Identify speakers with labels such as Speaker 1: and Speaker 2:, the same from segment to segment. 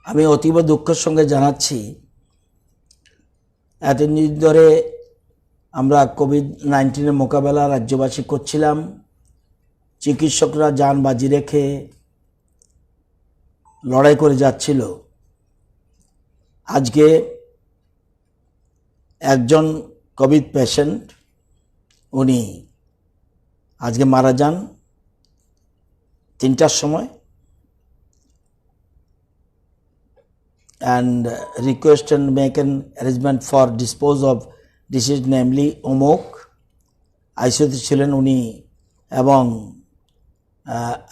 Speaker 1: আমি অতীব দুঃখের সঙ্গে জানাচ্ছি এতদিন ধরে আমরা কোভিড-19 মোকাবেলা রাজ্যবাসী করছিলাম। চিকিৎসকরা জান বাজি রেখে লড়াই করে যাচ্ছিল। আজকে একজন কোভিড পেশেন্ট উনি আজকে মারা যান 3টার সময়। And request and make an arrangement for dispose of deceased, namely Omok. ICU ছিলেন উনি এবং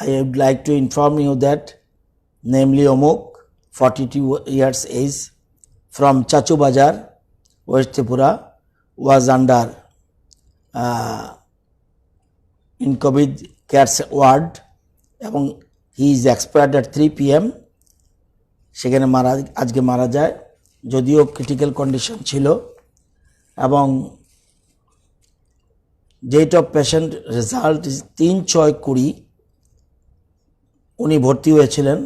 Speaker 1: I would like to inform you that namely Omok, 42 years age, from Chachu Bazar, West Tripura, was under in COVID care ward এবং he is expired at 3 PM. সেখানে আজকে মারা যায়, যদিও critical condition ছিল। এবং ডেট অফ পেশেন্ট রেজাল্ট 3/6/20। উনি ভর্তি হয়েছিলেন।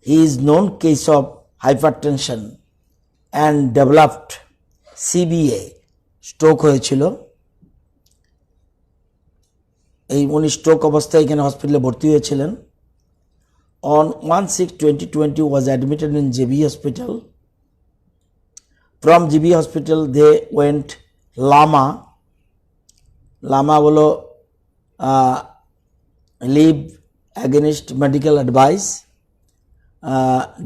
Speaker 1: He is known case of hypertension and developed CBA, stroke হয়েছিল। উনি স্ট্রোক অবস্থায় এখানে হসপিটালে ভর্তি হয়েছিলেন। On 1/6/2020 was admitted in JB Hospital. From JB Hospital they went Lama. Lama bolo leave against medical advice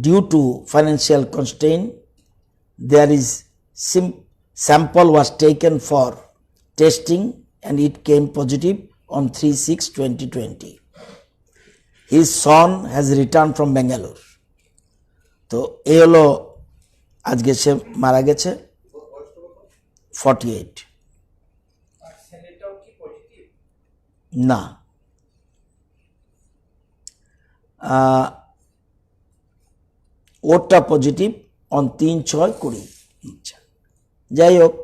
Speaker 1: due to financial constraint. There is sample was taken for testing and it came positive on 3/6/2020. His son has returned from Bangalore. তো এই হলো আজকে সে মারা গেছে 48। না, ওটা positive on 3/6/20। যাই হোক,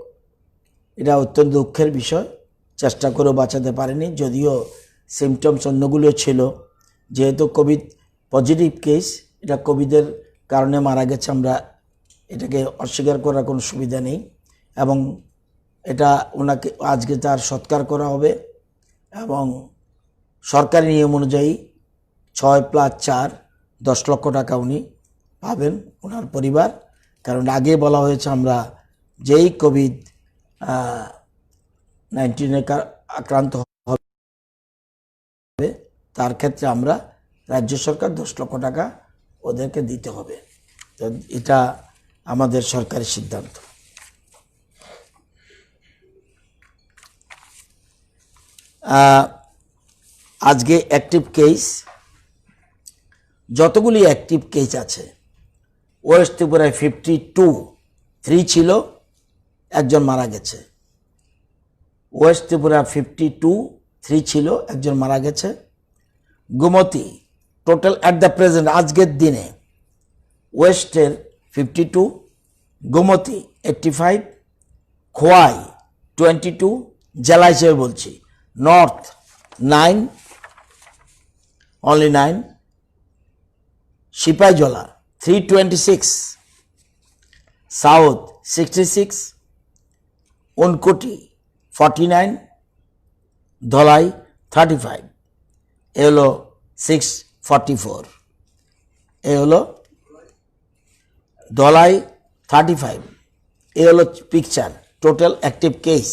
Speaker 1: এটা অত্যন্ত দুঃখের বিষয়। চেষ্টা করেও বাঁচাতে পারেনি, যদিও সিমটমস অন্যগুলো ছিল। যেহেতু কোভিড পজিটিভ কেস, এটা কোভিডের কারণে মারা গেছে, আমরা এটাকে অস্বীকার করার কোনো সুবিধা নেই। এবং এটা ওনাকে আজকে তার সৎকার করা হবে এবং সরকারি নিয়ম অনুযায়ী 6+4 10 লক্ষ টাকা উনি পাবেন, ওনার পরিবার। কারণ আগে বলা হয়েছে আমরা যেই কোভিড-19 আক্রান্ত হবে তার ক্ষেত্রে আমরা রাজ্য সরকার 10 লক্ষ টাকা ওদেরকে দিতে হবে। তো এটা আমাদের সরকারি সিদ্ধান্ত। আজকে অ্যাক্টিভ কেস, যতগুলি অ্যাক্টিভ কেস আছে, ওয়েস্ট ত্রিপুরায় 52 ছিল, একজন মারা গেছে। ওয়েস্ট ত্রিপুরা 52 ছিল, একজন মারা গেছে। Gomati total at the present আজকের দিনে ওয়েস্টের 52, গোমতী 85, খোয়াই 22, জেলা হিসেবে বলছি, north 9, only 9, Sepahijala 326, south 66, Unakoti 49, Dhalai 35, এ হলো 644, এ হলো ধলাই 35, এ হলো picture total active case.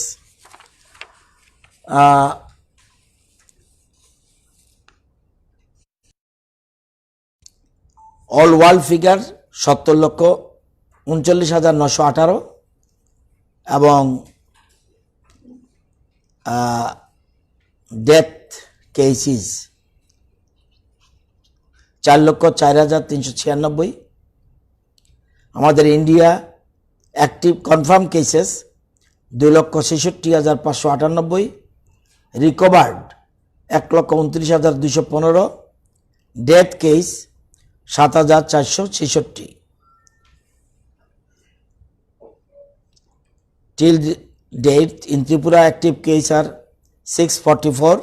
Speaker 1: All world figure 70,39,918 এবং ডেথ কেসিস 4,04,396। আমাদের India active confirm cases 2,66,598, recovered 1,29,215, death case 7,466। Till date in Tripura active cases are 644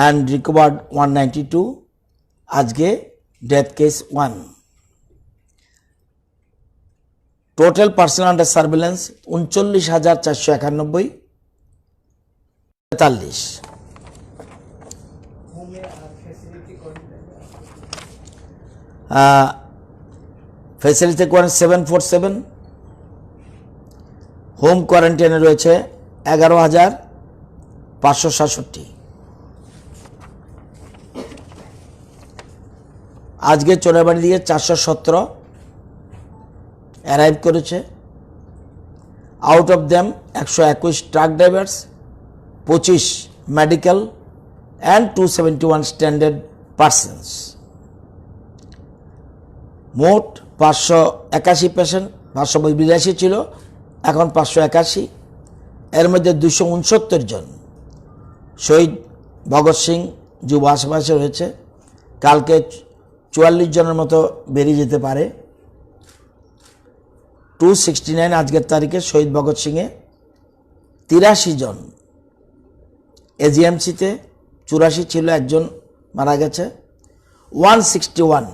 Speaker 1: and recovered 192. আজকে death case 1. Total person under surveillance 39,491. 43. Facility quarantine 747, home কোয়ারেন্টাইনে রয়েছে 11,567। আজকে চোরাবাড়ি দিয়ে 417 arrive করেছে। Out of them 121 truck drivers, 25 medical and 271 standard persons. মোট 581 patient, 582 ছিল, এখন 581। এর মধ্যে 269 জন শহীদ ভগৎ সিং যুব আশেপাশে রয়েছে। কালকে 44 জনের মতো বেরিয়ে যেতে পারে। 269 আজকের তারিখে শহীদ ভগৎ সিংয়ে। 83 জন এজিএমসিতে, 84 ছিল, একজন মারা গেছে। 161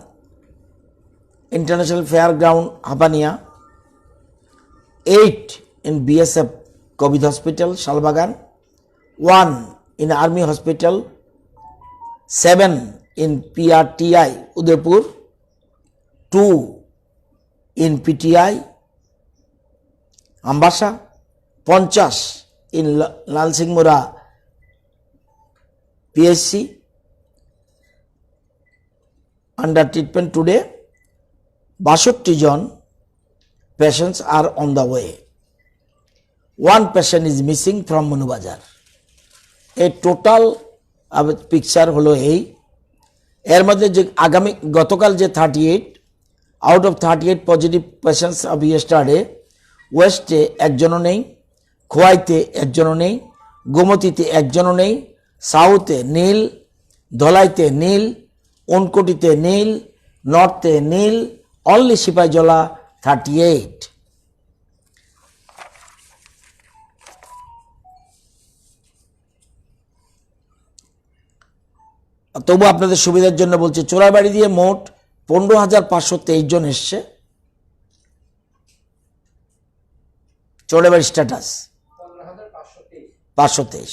Speaker 1: International Fairground Habania, 8 in BSF COVID Hospital Shalbagan, 1 in Army Hospital, 7 in PRTI Udaipur, 2 in PTI Ambasha, 50 in Lal Singh Mura PSC under treatment today. 62 John patients are on the way. One patient is missing from Manubazar. A total picture হলো এই। এর মধ্যে যে আগামী গতকাল যে 38 out of 38 positive patients of yesterday, ওয়েস্টে একজনও নেই, খোয়াইতে একজনও নেই, গোমতীতে একজনও নেই, সাউথে নীল, ধলাইতে নীল, উনকোটিতে নীল, নর্থে নীল, only Sipaijala 38. তবু আপনাদের সুবিধার জন্য বলছি, চোরাবাড়ি দিয়ে মোট 15,523 জন এসছে। চোরাবাড়ি স্ট্যাটাস 523।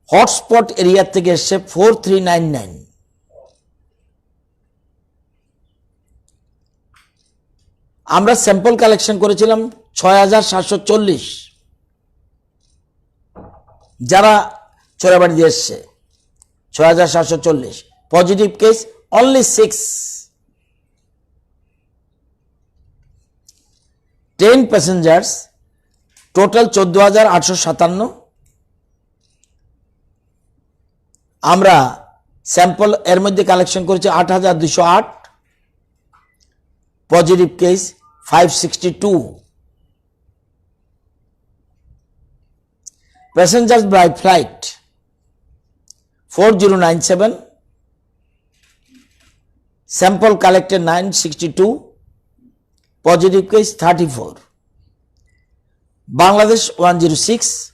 Speaker 1: হটস্পট এরিয়া থেকে এসছে 4399। আমরা স্যাম্পল কালেকশন করেছিলাম 6,740 যারা চোরাবাড়ি দিয়ে এসছে। 6,740 positive case only 6। 10 passengers, total 14,857। আমরা স্যাম্পল এর মধ্যে কালেকশন করেছি 8,208। Positive case 562। Passengers by flight 4097, sample collected 962, positive case 34. Bangladesh 106,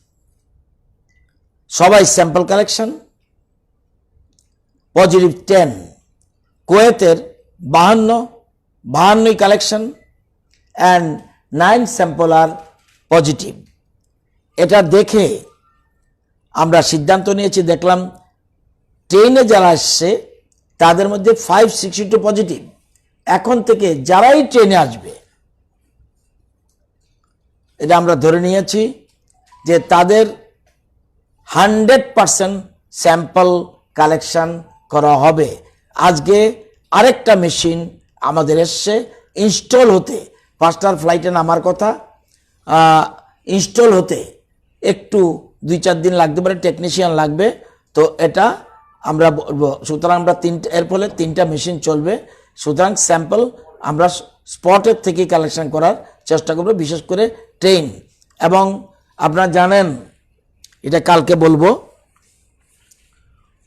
Speaker 1: সবাই sample collection, positive 10. কুয়েতের 52 collection and 9 sample are positive. এটা দেখে আমরা সিদ্ধান্ত নিয়েছি, দেখলাম ট্রেনে যারা আসছে তাদের মধ্যে 562 পজিটিভ। এখন থেকে যারাই ট্রেনে আসবে, এটা আমরা ধরে নিয়েছি যে তাদের 100% স্যাম্পল কালেকশন করা হবে। আজকে আরেকটা মেশিন আমাদের এসছে ইনস্টল হতে, 5টার ফ্লাইটে নামার কথা, ইনস্টল হতে একটু 2-4 দিন লাগতে পারে, টেকনিশিয়ান লাগবে। তো এটা আমরা বলবো, সুতরাং আমরা এর ফলে 3টা মেশিন চলবে। সুতরাং স্যাম্পল আমরা স্পটের থেকে কালেকশন করার চেষ্টা করব, বিশেষ করে ট্রেন। এবং আপনারা জানেন, এটা কালকে বলবো,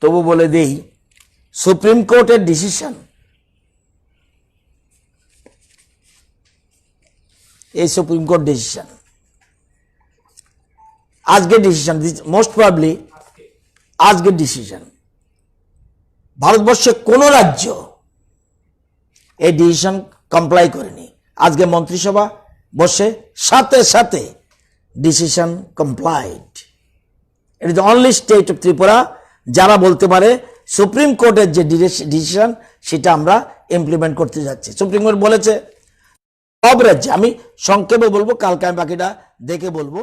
Speaker 1: তবু বলে দেই, সুপ্রিম কোর্টের ডিসিশন, এই সুপ্রিম কোর্ট ডিসিশন, আজকে ডিসিশন মোস্ট প্রবাবলি আজকের ডিসিশন, ভারতবর্ষে কোনো রাজ্য এই ডিসিশন কমপ্লাই করেনি। আজকে মন্ত্রিসভা বসে সাথে সাথে decision complied. It is only state of Tripura যারা বলতে পারে সুপ্রিম কোর্টের যে ডিসিশন সেটা আমরা ইমপ্লিমেন্ট করতে যাচ্ছি। সুপ্রিম কোর্ট বলেছে সব রাজ্যে, আমি সংক্ষেপে বলবো, কালকে আমি বাকিটা দেখে বলবো,